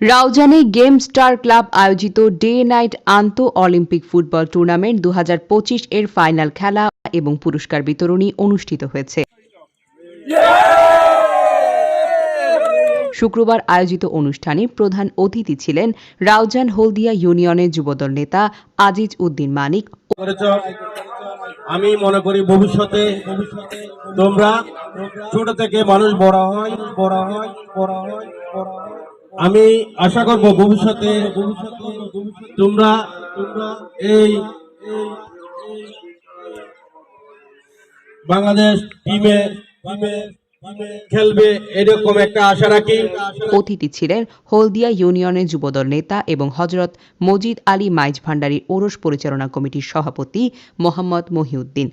রাউজানে game star club আয়োজিত day night আন্তঃ Olympic football tournament 2025 এর ফাইনাল খেলা এবং পুরস্কার বিতরণী অনুষ্ঠিত হয়েছে। শুক্রবার আয়োজিত অনুষ্ঠানে প্রধান অতিথি ছিলেন রাউজান হলদিয়া ইউনিয়নের যুবদল নেতা আজিজ উদ্দিন মানিক। আমি মনে করি ভবিষ্যতে তোমরা ছোট থেকে মানুষ বড় হয়। আমি আশা করব ভবিষ্যতে তোমরা এই বাংলাদেশ টিমে খেলবে এরকম একটা আশা রাখি। অতিথি ছিলেন হলদিয়া ইউনিয়নের যুবদল নেতা এবং হযরত মজিদ আলী মাইজ ভান্ডারী ওরস পরিচালনা কমিটির সভাপতি মোহাম্মদ মহিউদ্দিন,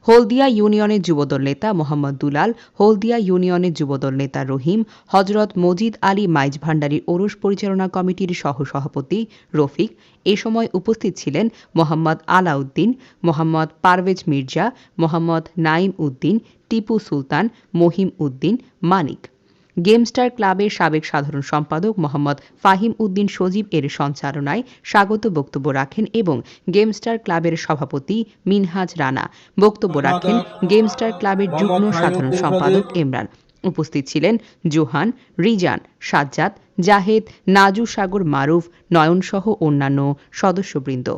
হলদিয়া ইউনিয়নের যুবদল নেতা মোহাম্মদ দুলাল, হলদিয়া ইউনিয়নের যুবদল নেতা রহিম, হযরত মজিদ আলী মাইজ ভান্ডারী ওরস পরিচালনা কমিটির সহসভাপতি রফিক। এ সময় উপস্থিত ছিলেন মোহাম্মদ আলাউদ্দিন, মোহাম্মদ পারভেজ মির্জা, মোহাম্মদ নাইম উদ্দিন, টিপু সুলতান, মহিম উদ্দিন মানিক। গেম স্টার ক্লাবের সাবেক সাধারণ সম্পাদক মোহাম্মদ ফাহিম উদ্দিন সজীব এর সঞ্চালনায় স্বাগত বক্তব্য রাখেন এবং গেম স্টার ক্লাবের সভাপতি মিনহাজ রানা বক্তব্য রাখেন গেম স্টার ক্লাবের যুগ্ম সাধারণ সম্পাদক ইমরান। উপস্থিত ছিলেন জোহান, রিজান, সাজ্জাদ, জাহেদ, নাজু সাগর মারুফ, নয়নসহ অন্যান্য সদস্যবৃন্দ।